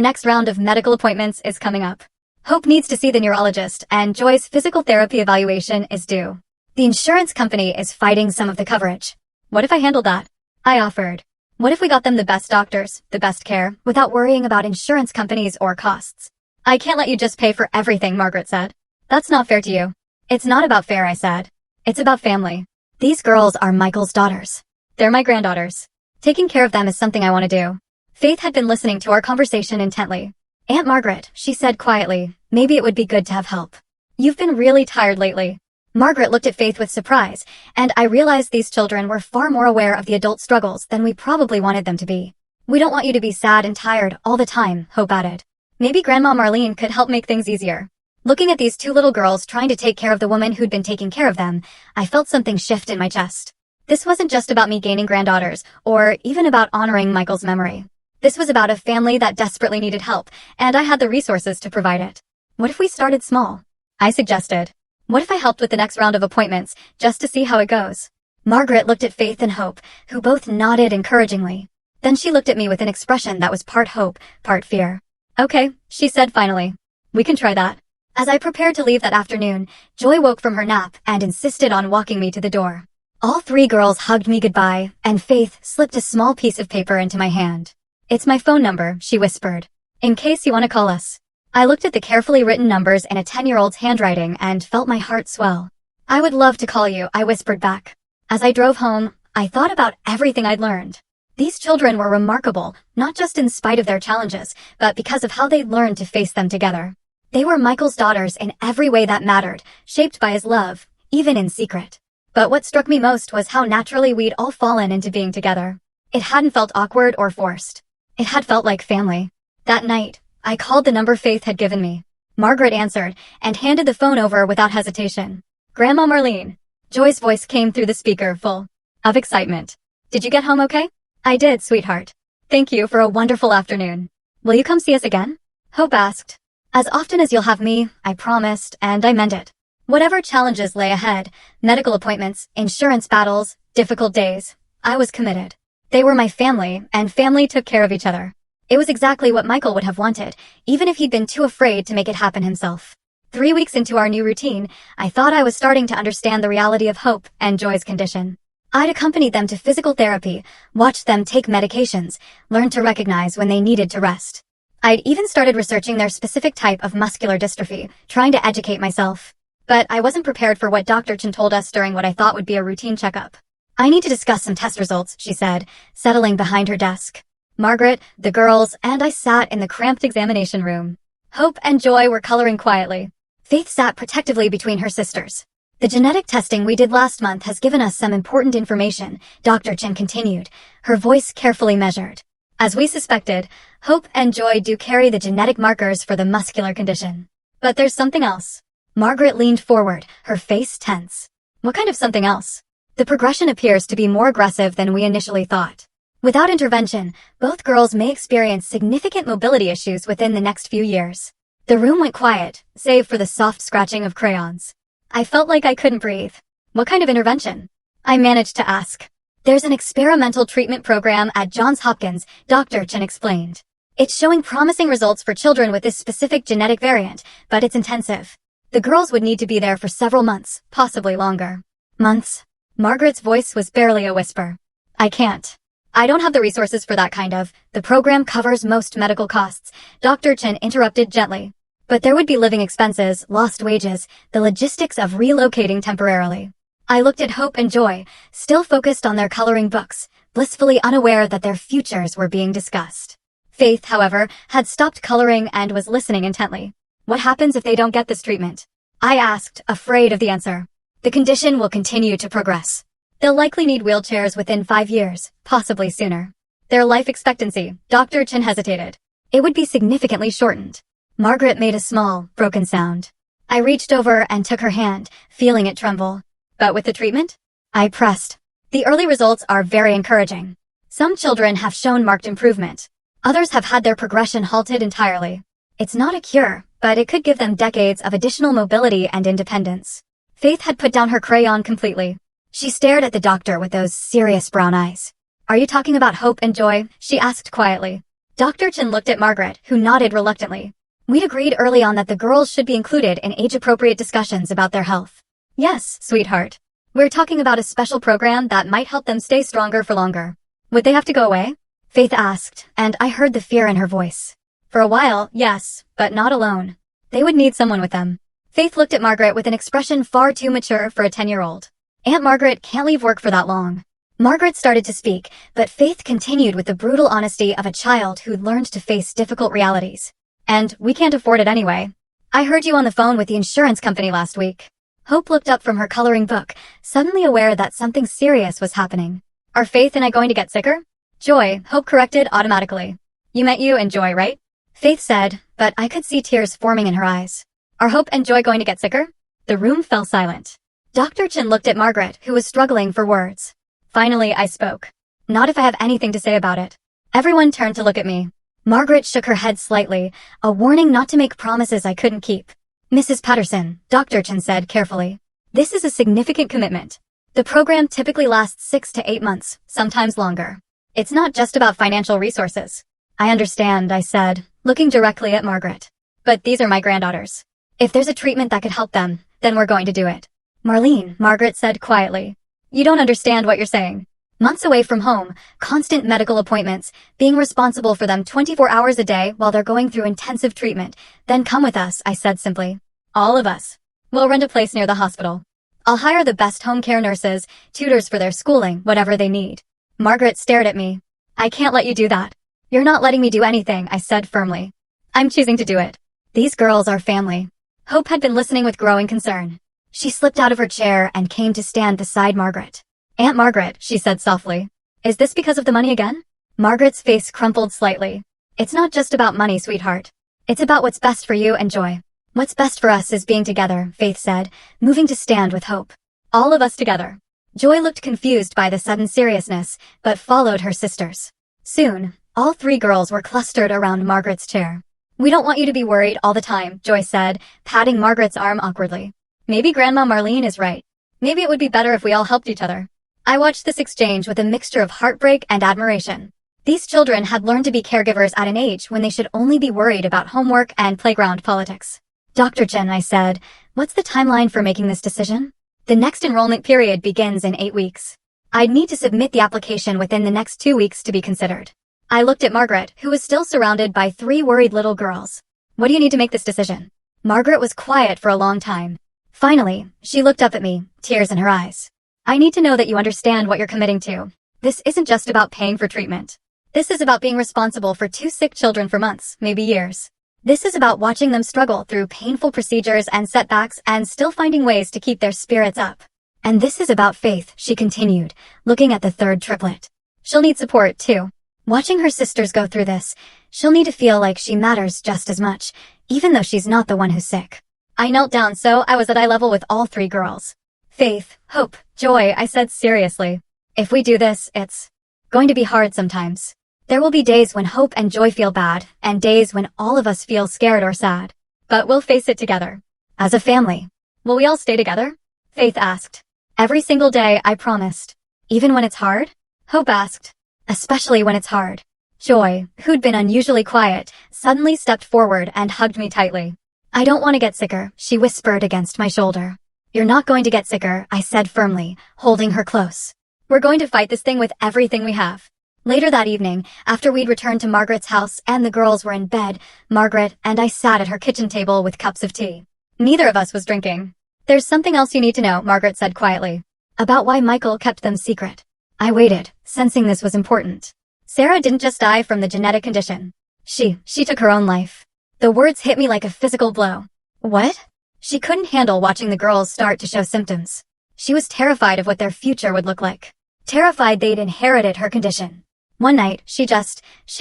next round of medical appointments is coming up. Hope needs to see the neurologist, and Joy's physical therapy evaluation is due. The insurance company is fighting some of the coverage. What if I handled that? I offered. What if we got them the best doctors, the best care, without worrying about insurance companies or costs? I can't let you just pay for everything, Margaret said. That's not fair to you. It's not about fair, I said. It's about family. These girls are Michael's daughters. They're my granddaughters. Taking care of them is something I want to do. Faith had been listening to our conversation intently. Aunt Margaret, she said quietly, maybe it would be good to have help. You've been really tired lately. Margaret looked at Faith with surprise, and I realized these children were far more aware of the adult struggles than we probably wanted them to be. We don't want you to be sad and tired all the time, Hope added. Maybe Grandma Marlene could help make things easier. Looking at these two little girls trying to take care of the woman who'd been taking care of them, I felt something shift in my chest. This wasn't just about me gaining granddaughters, or even about honoring Michael's memory. This was about a family that desperately needed help, and I had the resources to provide it. What if we started small? I suggested. What if I helped with the next round of appointments, just to see how it goes? Margaret looked at Faith and Hope, who both nodded encouragingly. Then she looked at me with an expression that was part hope, part fear. Okay, she said finally. We can try that. As I prepared to leave that afternoon, Joy woke from her nap and insisted on walking me to the door. All three girls hugged me goodbye, and Faith slipped a small piece of paper into my hand. It's my phone number, she whispered. In case you want to call us. I looked at the carefully written numbers in a 10-year-old's handwriting and felt my heart swell. I would love to call you, I whispered back. As I drove home, I thought about everything I'd learned. These children were remarkable, not just in spite of their challenges, but because of how they learned to face them together. They were Michael's daughters in every way that mattered, shaped by his love, even in secret. But what struck me most was how naturally we'd all fallen into being together. It hadn't felt awkward or forced. It had felt like family. That night, I called the number Faith had given me. Margaret answered and handed the phone over without hesitation. Grandma Marlene. Joy's voice came through the speaker, full of excitement. Did you get home okay? I did, sweetheart. Thank you for a wonderful afternoon. Will you come see us again? Hope asked. As often as you'll have me, I promised, and I meant it. Whatever challenges lay ahead, medical appointments, insurance battles, difficult days, I was committed. They were my family, and family took care of each other. It was exactly what Michael would have wanted, even if he'd been too afraid to make it happen himself. 3 weeks into our new routine, I thought I was starting to understand the reality of Hope and Joy's condition. I'd accompanied them to physical therapy, watched them take medications, learned to recognize when they needed to rest. I'd even started researching their specific type of muscular dystrophy, trying to educate myself. But I wasn't prepared for what Dr. Chen told us during what I thought would be a routine checkup. I need to discuss some test results, she said, settling behind her desk. Margaret, the girls, and I sat in the cramped examination room. Hope and Joy were coloring quietly. Faith sat protectively between her sisters. The genetic testing we did last month has given us some important information, Dr. Chen continued, her voice carefully measured. As we suspected, Hope and Joy do carry the genetic markers for the muscular condition. But there's something else. Margaret leaned forward, her face tense. What kind of something else? The progression appears to be more aggressive than we initially thought. Without intervention, both girls may experience significant mobility issues within the next few years. The room went quiet, save for the soft scratching of crayons. I felt like I couldn't breathe. What kind of intervention? I managed to ask. There's an experimental treatment program at Johns Hopkins, Dr. Chen explained. It's showing promising results for children with this specific genetic variant, but it's intensive. The girls would need to be there for several months, possibly longer. Months? Margaret's voice was barely a whisper. I can't. I don't have the resources for that kind of. The program covers most medical costs, Dr. Chen interrupted gently. But there would be living expenses, lost wages, the logistics of relocating temporarily. I looked at Hope and Joy, still focused on their coloring books, blissfully unaware that their futures were being discussed. Faith, however, had stopped coloring and was listening intently. What happens if they don't get this treatment? I asked, afraid of the answer. The condition will continue to progress. They'll likely need wheelchairs within 5 years, possibly sooner. Their life expectancy, Dr. Chen hesitated. It would be significantly shortened. Margaret made a small, broken sound. I reached over and took her hand, feeling it tremble. But with the treatment? I pressed. The early results are very encouraging. Some children have shown marked improvement. Others have had their progression halted entirely. It's not a cure, but it could give them decades of additional mobility and independence. Faith had put down her crayon completely. She stared at the doctor with those serious brown eyes. Are you talking about hope and joy? She asked quietly. Dr. Chen looked at Margaret, who nodded reluctantly. We'd agreed early on that the girls should be included in age-appropriate discussions about their health. Yes, sweetheart. We're talking about a special program that might help them stay stronger for longer. Would they have to go away? Faith asked, and I heard the fear in her voice. For a while, yes, but not alone. They would need someone with them. Faith looked at Margaret with an expression far too mature for a 10-year-old. Aunt Margaret can't leave work for that long. Margaret started to speak, but Faith continued with the brutal honesty of a child who'd learned to face difficult realities. And we can't afford it anyway. I heard you on the phone with the insurance company last week. Hope looked up from her coloring book, suddenly aware that something serious was happening. Are Faith and I going to get sicker? Joy, Hope corrected automatically. You meant you and Joy, right? Faith said, but I could see tears forming in her eyes. Are Hope and Joy going to get sicker? The room fell silent. Dr. Chen looked at Margaret, who was struggling for words. Finally, I spoke. Not if I have anything to say about it. Everyone turned to look at me. Margaret shook her head slightly, a warning not to make promises I couldn't keep. Mrs. Patterson, Dr. Chen said carefully. This is a significant commitment. The program typically lasts 6 to 8 months, sometimes longer. It's not just about financial resources. I understand, I said, looking directly at Margaret. But these are my granddaughters. If there's a treatment that could help them, then we're going to do it. Marlene, Margaret said quietly. You don't understand what you're saying. Months away from home, constant medical appointments, being responsible for them 24 hours a day while they're going through intensive treatment. Then come with us, I said simply. All of us. We'll rent a place near the hospital. I'll hire the best home care nurses, tutors for their schooling, whatever they need. Margaret stared at me. I can't let you do that. You're not letting me do anything, I said firmly. I'm choosing to do it. These girls are family. Hope had been listening with growing concern. She slipped out of her chair and came to stand beside Margaret. Aunt Margaret, she said softly. Is this because of the money again? Margaret's face crumpled slightly. It's not just about money, sweetheart. It's about what's best for you and Joy. What's best for us is being together, Faith said, moving to stand with Hope. All of us together. Joy looked confused by the sudden seriousness, but followed her sisters. Soon, all 3 girls were clustered around Margaret's chair. We don't want you to be worried all the time, Joy said, patting Margaret's arm awkwardly. Maybe Grandma Marlene is right. Maybe it would be better if we all helped each other. I watched this exchange with a mixture of heartbreak and admiration. These children had learned to be caregivers at an age when they should only be worried about homework and playground politics. Dr. Chen, I said, what's the timeline for making this decision? The next enrollment period begins in 8 weeks. I'd need to submit the application within the next 2 weeks to be considered. I looked at Margaret, who was still surrounded by 3 worried little girls. What do you need to make this decision? Margaret was quiet for a long time. Finally, she looked up at me, tears in her eyes. I need to know that you understand what you're committing to. This isn't just about paying for treatment. This is about being responsible for 2 sick children for months, maybe years. This is about watching them struggle through painful procedures and setbacks and still finding ways to keep their spirits up. And this is about Faith, she continued, looking at the 3rd triplet. She'll need support, too. Watching her sisters go through this, she'll need to feel like she matters just as much, even though she's not the one who's sick. I knelt down so I was at eye level with all 3 girls. Faith, Hope, Joy, I said seriously. If we do this, it's going to be hard sometimes. There will be days when Hope and Joy feel bad, and days when all of us feel scared or sad. But we'll face it together. As a family. Will we all stay together? Faith asked. Every single day, I promised. Even when it's hard? Hope asked. Especially when it's hard. Joy, who'd been unusually quiet, suddenly stepped forward and hugged me tightly. I don't want to get sicker, she whispered against my shoulder. You're not going to get sicker, I said firmly, holding her close. We're going to fight this thing with everything we have. Later that evening, after we'd returned to Margaret's house and the girls were in bed, Margaret and I sat at her kitchen table with cups of tea. Neither of us was drinking. There's something else you need to know, Margaret said quietly. About why Michael kept them secret. I waited, sensing this was important. Sarah didn't just die from the genetic condition. She took her own life. The words hit me like a physical blow. What? She couldn't handle watching the girls start to show symptoms. She was terrified of what their future would look like. Terrified they'd inherited her condition. One night, she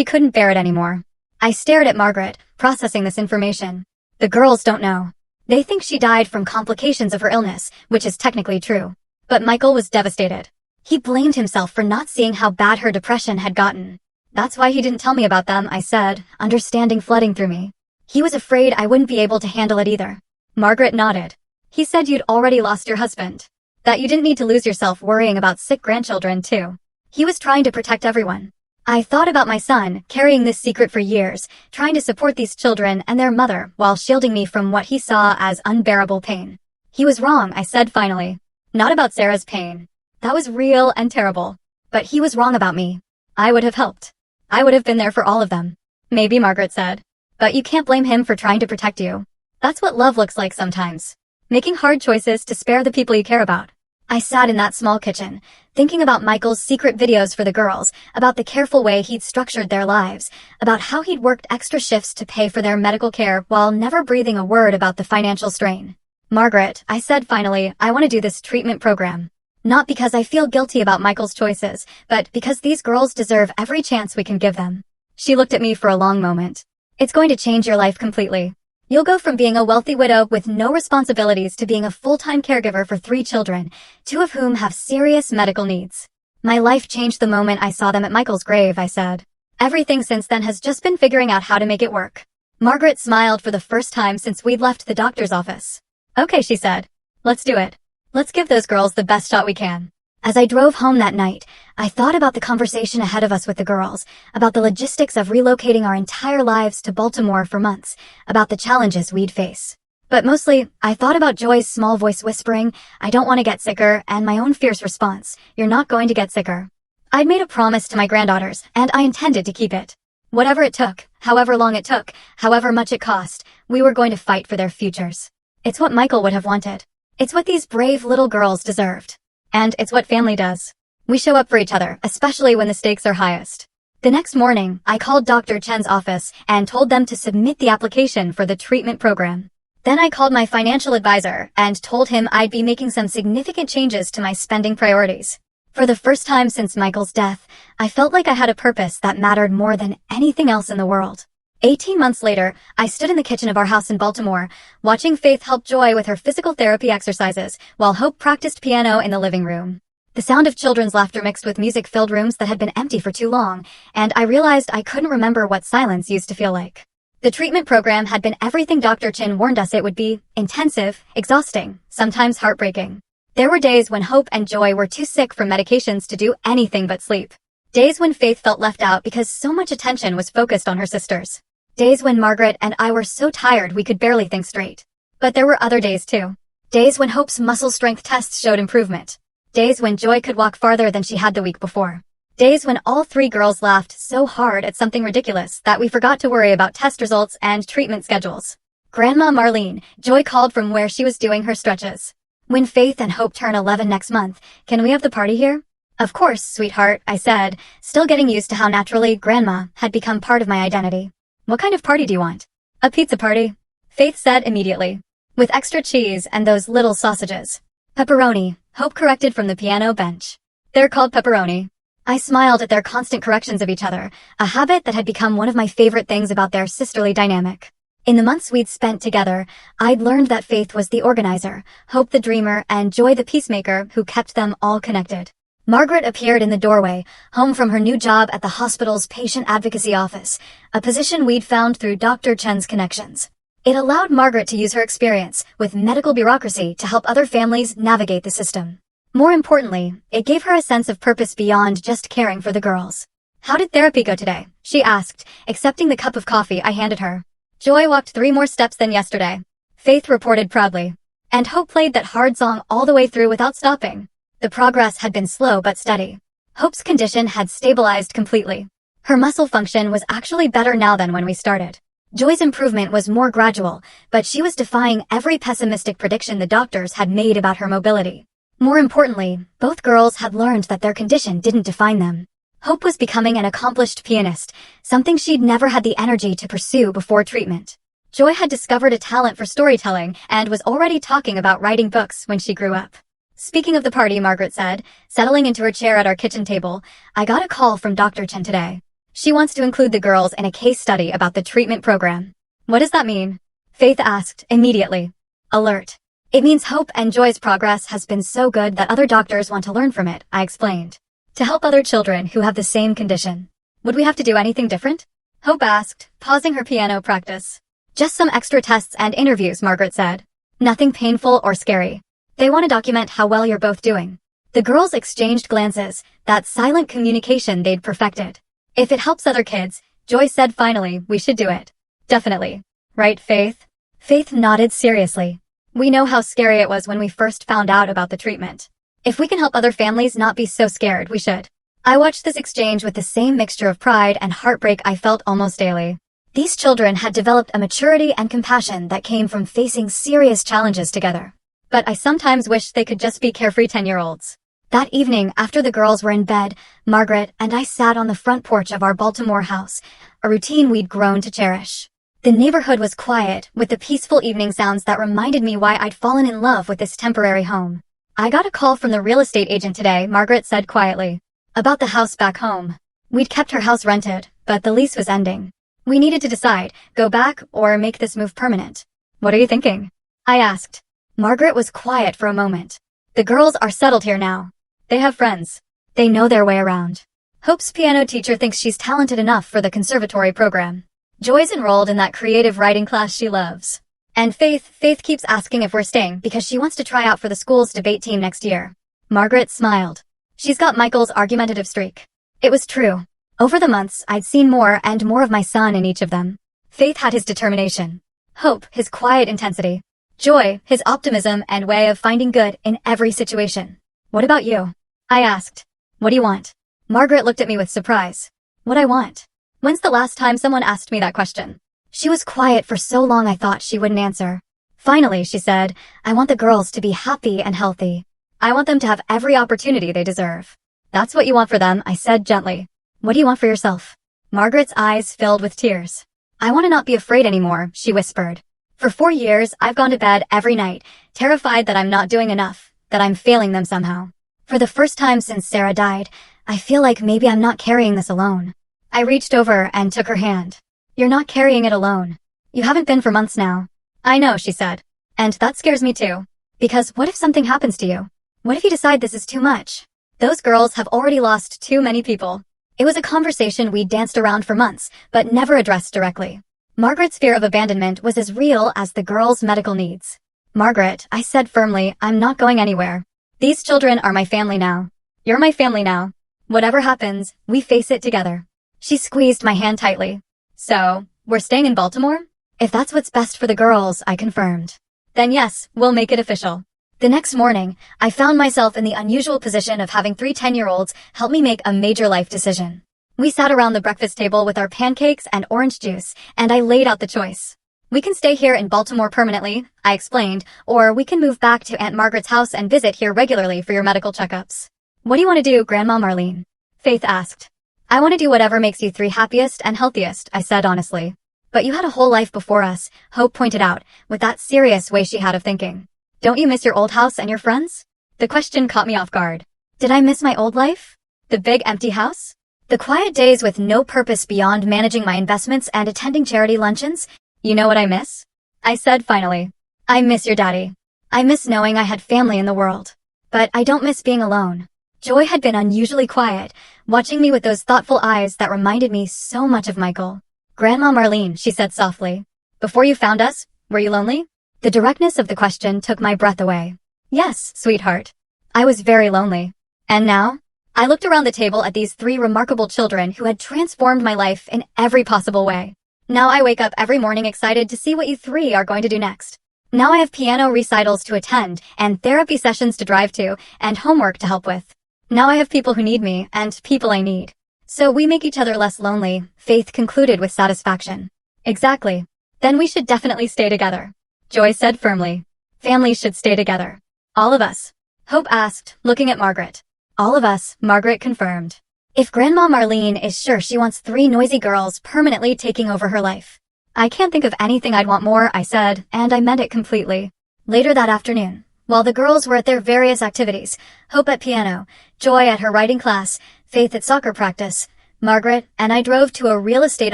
couldn't bear it anymore. I stared at Margaret, processing this information. The girls don't know. They think she died from complications of her illness, which is technically true. But Michael was devastated. He blamed himself for not seeing how bad her depression had gotten. That's why he didn't tell me about them, I said, understanding flooding through me. He was afraid I wouldn't be able to handle it either. Margaret nodded. He said you'd already lost your husband. That you didn't need to lose yourself worrying about sick grandchildren, too. He was trying to protect everyone. I thought about my son, carrying this secret for years, trying to support these children and their mother while shielding me from what he saw as unbearable pain. He was wrong, I said finally. Not about Sarah's pain. That was real and terrible. But he was wrong about me. I would have helped. I would have been there for all of them. Maybe, Margaret said. But you can't blame him for trying to protect you. That's what love looks like sometimes. Making hard choices to spare the people you care about. I sat in that small kitchen, thinking about Michael's secret videos for the girls, about the careful way he'd structured their lives, about how he'd worked extra shifts to pay for their medical care while never breathing a word about the financial strain. Margaret, I said finally, I want to do this treatment program. Not because I feel guilty about Michael's choices, but because these girls deserve every chance we can give them. She looked at me for a long moment. It's going to change your life completely. You'll go from being a wealthy widow with no responsibilities to being a full-time caregiver for 3 children, 2 of whom have serious medical needs. My life changed the moment I saw them at Michael's grave, I said. Everything since then has just been figuring out how to make it work. Margaret smiled for the first time since we'd left the doctor's office. Okay, she said. Let's do it. Let's give those girls the best shot we can. As I drove home that night, I thought about the conversation ahead of us with the girls, about the logistics of relocating our entire lives to Baltimore for months, about the challenges we'd face. But mostly, I thought about Joy's small voice whispering, I don't want to get sicker, and my own fierce response, you're not going to get sicker. I'd made a promise to my granddaughters, and I intended to keep it. Whatever it took, however long it took, however much it cost, we were going to fight for their futures. It's what Michael would have wanted. It's what these brave little girls deserved. And it's what family does. We show up for each other, especially when the stakes are highest. The next morning, I called Dr. Chen's office and told them to submit the application for the treatment program. Then I called my financial advisor and told him I'd be making some significant changes to my spending priorities. For the first time since Michael's death, I felt like I had a purpose that mattered more than anything else in the world. 18 months later, I stood in the kitchen of our house in Baltimore, watching Faith help Joy with her physical therapy exercises, while Hope practiced piano in the living room. The sound of children's laughter mixed with music filled rooms that had been empty for too long, and I realized I couldn't remember what silence used to feel like. The treatment program had been everything Dr. Chen warned us it would be: intensive, exhausting, sometimes heartbreaking. There were days when Hope and Joy were too sick from medications to do anything but sleep. Days when Faith felt left out because so much attention was focused on her sisters. Days when Margaret and I were so tired we could barely think straight. But there were other days too. Days when Hope's muscle strength tests showed improvement. Days when Joy could walk farther than she had the week before. Days when all 3 girls laughed so hard at something ridiculous that we forgot to worry about test results and treatment schedules. Grandma Marlene, Joy called from where she was doing her stretches. When Faith and Hope turn 11 next month, can we have the party here? Of course, sweetheart, I said, still getting used to how naturally Grandma had become part of my identity. What kind of party do you want? A pizza party, Faith said immediately. With extra cheese and those little sausages. Pepperoni, Hope corrected from the piano bench. They're called pepperoni. I smiled at their constant corrections of each other, a habit that had become one of my favorite things about their sisterly dynamic. In the months we'd spent together, I'd learned that Faith was the organizer, Hope the dreamer, and Joy the peacemaker who kept them all connected. Margaret appeared in the doorway, home from her new job at the hospital's patient advocacy office, a position we'd found through Dr. Chen's connections. It allowed Margaret to use her experience with medical bureaucracy to help other families navigate the system. More importantly, it gave her a sense of purpose beyond just caring for the girls. How did therapy go today? She asked, accepting the cup of coffee I handed her. Joy walked 3 more steps than yesterday, Faith reported proudly. And Hope played that hard song all the way through without stopping. The progress had been slow but steady. Hope's condition had stabilized completely. Her muscle function was actually better now than when we started. Joy's improvement was more gradual, but she was defying every pessimistic prediction the doctors had made about her mobility. More importantly, both girls had learned that their condition didn't define them. Hope was becoming an accomplished pianist, something she'd never had the energy to pursue before treatment. Joy had discovered a talent for storytelling and was already talking about writing books when she grew up. Speaking of the party, Margaret said, settling into her chair at our kitchen table, I got a call from Dr. Chen today. She wants to include the girls in a case study about the treatment program. What does that mean? Faith asked, immediately. Alert. It means Hope and Joy's progress has been so good that other doctors want to learn from it, I explained. To help other children who have the same condition. Would we have to do anything different? Hope asked, pausing her piano practice. Just some extra tests and interviews, Margaret said. Nothing painful or scary. They want to document how well you're both doing. The girls exchanged glances, that silent communication they'd perfected. If it helps other kids, Joy said finally, we should do it. Definitely. Right, Faith? Faith nodded seriously. We know how scary it was when we first found out about the treatment. If we can help other families not be so scared, we should. I watched this exchange with the same mixture of pride and heartbreak I felt almost daily. These children had developed a maturity and compassion that came from facing serious challenges together. But I sometimes wish they could just be carefree 10-year-olds. That evening, after the girls were in bed, Margaret and I sat on the front porch of our Baltimore house, a routine we'd grown to cherish. The neighborhood was quiet, with the peaceful evening sounds that reminded me why I'd fallen in love with this temporary home. I got a call from the real estate agent today, Margaret said quietly. About the house back home. We'd kept her house rented, but the lease was ending. We needed to decide, go back or make this move permanent. What are you thinking? I asked. Margaret was quiet for a moment. The girls are settled here now. They have friends. They know their way around. Hope's piano teacher thinks she's talented enough for the conservatory program. Joy's enrolled in that creative writing class she loves. And Faith keeps asking if we're staying because she wants to try out for the school's debate team next year. Margaret smiled. She's got Michael's argumentative streak. It was true. Over the months, I'd seen more and more of my son in each of them. Faith had his determination. Hope, his quiet intensity. Joy, his optimism and way of finding good in every situation. What about you? I asked. What do you want? Margaret looked at me with surprise. What I want? When's the last time someone asked me that question? She was quiet for so long I thought she wouldn't answer. Finally, she said, I want the girls to be happy and healthy. I want them to have every opportunity they deserve. That's what you want for them, I said gently. What do you want for yourself? Margaret's eyes filled with tears. I want to not be afraid anymore, she whispered. For 4 years, I've gone to bed every night, terrified that I'm not doing enough, that I'm failing them somehow. For the first time since Sarah died, I feel like maybe I'm not carrying this alone. I reached over and took her hand. You're not carrying it alone. You haven't been for months now. I know, she said. And that scares me too. Because what if something happens to you? What if you decide this is too much? Those girls have already lost too many people. It was a conversation we danced around for months, but never addressed directly. Margaret's fear of abandonment was as real as the girls' medical needs. Margaret, I said firmly, I'm not going anywhere. These children are my family now. You're my family now. Whatever happens, we face it together. She squeezed my hand tightly. So, we're staying in Baltimore? If that's what's best for the girls, I confirmed. Then yes, we'll make it official. The next morning, I found myself in the unusual position of having 3 10-year-olds help me make a major life decision. We sat around the breakfast table with our pancakes and orange juice, and I laid out the choice. We can stay here in Baltimore permanently, I explained, or we can move back to Aunt Margaret's house and visit here regularly for your medical checkups. What do you want to do, Grandma Marlene? Faith asked. I want to do whatever makes you 3 happiest and healthiest, I said honestly. But you had a whole life before us, Hope pointed out, with that serious way she had of thinking. Don't you miss your old house and your friends? The question caught me off guard. Did I miss my old life? The big empty house? The quiet days with no purpose beyond managing my investments and attending charity luncheons? You know what I miss? I said finally. I miss your daddy. I miss knowing I had family in the world. But I don't miss being alone. Joy had been unusually quiet, watching me with those thoughtful eyes that reminded me so much of Michael. Grandma Marlene, she said softly. Before you found us, were you lonely? The directness of the question took my breath away. Yes, sweetheart. I was very lonely. And now? I looked around the table at these 3 remarkable children who had transformed my life in every possible way. Now I wake up every morning excited to see what you 3 are going to do next. Now I have piano recitals to attend, and therapy sessions to drive to, and homework to help with. Now I have people who need me, and people I need. So we make each other less lonely, Faith concluded with satisfaction. Exactly. Then we should definitely stay together. Joy said firmly. Families should stay together. All of us. Hope asked, looking at Margaret. All of us, Margaret confirmed. If Grandma Marlene is sure she wants 3 noisy girls permanently taking over her life. I can't think of anything I'd want more, I said, and I meant it completely. Later that afternoon, while the girls were at their various activities, Hope at piano, Joy at her writing class, Faith at soccer practice, Margaret and I drove to a real estate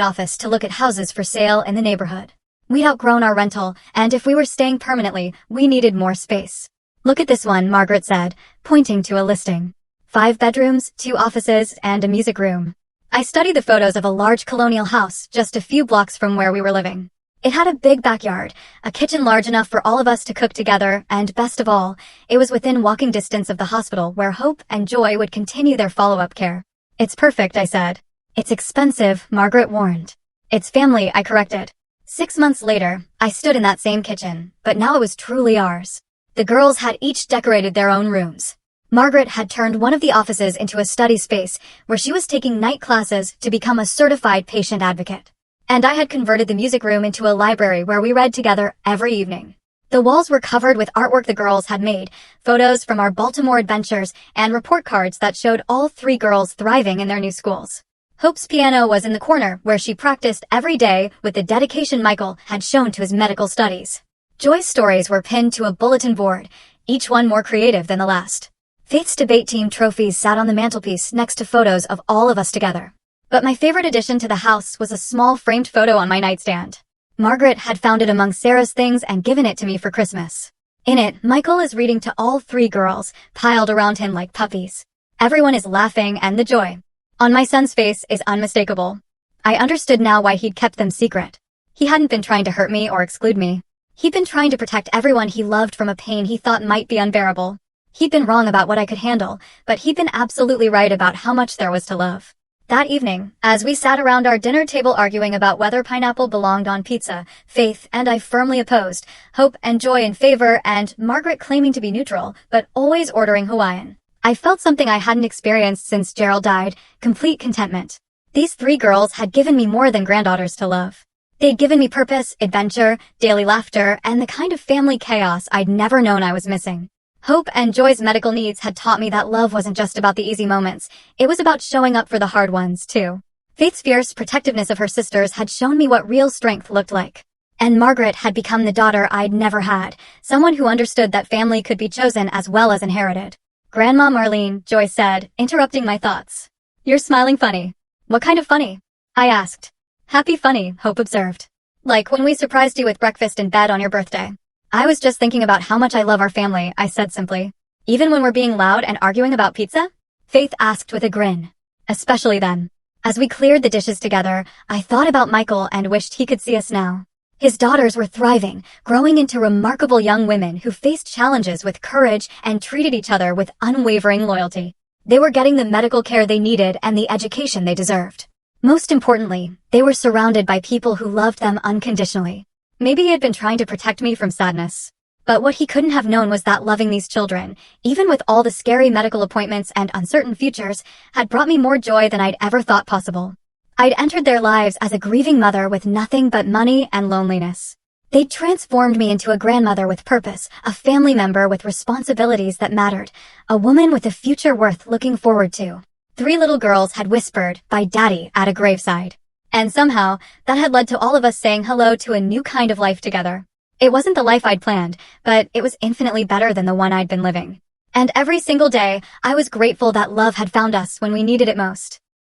office to look at houses for sale in the neighborhood. We'd outgrown our rental, and if we were staying permanently, we needed more space. Look at this one, Margaret said, pointing to a listing. 5 bedrooms, 2 offices, and a music room. I studied the photos of a large colonial house just a few blocks from where we were living. It had a big backyard, a kitchen large enough for all of us to cook together, and best of all, it was within walking distance of the hospital where Hope and Joy would continue their follow-up care. It's perfect, I said. It's expensive, Margaret warned. It's family, I corrected. 6 months later, I stood in that same kitchen, but now it was truly ours. The girls had each decorated their own rooms. Margaret had turned one of the offices into a study space where she was taking night classes to become a certified patient advocate. And I had converted the music room into a library where we read together every evening. The walls were covered with artwork the girls had made, photos from our Baltimore adventures, and report cards that showed all 3 girls thriving in their new schools. Hope's piano was in the corner where she practiced every day with the dedication Michael had shown to his medical studies. Joy's stories were pinned to a bulletin board, each one more creative than the last. Faith's debate team trophies sat on the mantelpiece next to photos of all of us together. But my favorite addition to the house was a small framed photo on my nightstand. Margaret had found it among Sarah's things and given it to me for Christmas. In it, Michael is reading to all 3 girls, piled around him like puppies. Everyone is laughing, and the joy on my son's face is unmistakable. I understood now why he'd kept them secret. He hadn't been trying to hurt me or exclude me. He'd been trying to protect everyone he loved from a pain he thought might be unbearable. He'd been wrong about what I could handle, but he'd been absolutely right about how much there was to love. That evening, as we sat around our dinner table arguing about whether pineapple belonged on pizza, Faith and I firmly opposed, Hope and Joy in favor, and Margaret claiming to be neutral, but always ordering Hawaiian. I felt something I hadn't experienced since Gerald died, complete contentment. These 3 girls had given me more than granddaughters to love. They'd given me purpose, adventure, daily laughter, and the kind of family chaos I'd never known I was missing. Hope and Joy's medical needs had taught me that love wasn't just about the easy moments. It was about showing up for the hard ones, too. Faith's fierce protectiveness of her sisters had shown me what real strength looked like. And Margaret had become the daughter I'd never had, someone who understood that family could be chosen as well as inherited. Grandma Marlene, Joy said, interrupting my thoughts. You're smiling funny. What kind of funny? I asked. Happy funny, Hope observed. Like when we surprised you with breakfast in bed on your birthday. I was just thinking about how much I love our family, I said simply. Even when we're being loud and arguing about pizza? Faith asked with a grin. Especially then. As we cleared the dishes together, I thought about Michael and wished he could see us now. His daughters were thriving, growing into remarkable young women who faced challenges with courage and treated each other with unwavering loyalty. They were getting the medical care they needed and the education they deserved. Most importantly, they were surrounded by people who loved them unconditionally. Maybe he had been trying to protect me from sadness. But what he couldn't have known was that loving these children, even with all the scary medical appointments and uncertain futures, had brought me more joy than I'd ever thought possible. I'd entered their lives as a grieving mother with nothing but money and loneliness. They'd transformed me into a grandmother with purpose, a family member with responsibilities that mattered, a woman with a future worth looking forward to. 3 little girls had whispered, "By Daddy," at a graveside. And somehow, that had led to all of us saying hello to a new kind of life together. It wasn't the life I'd planned, but it was infinitely better than the one I'd been living. And every single day, I was grateful that love had found us when we needed it most.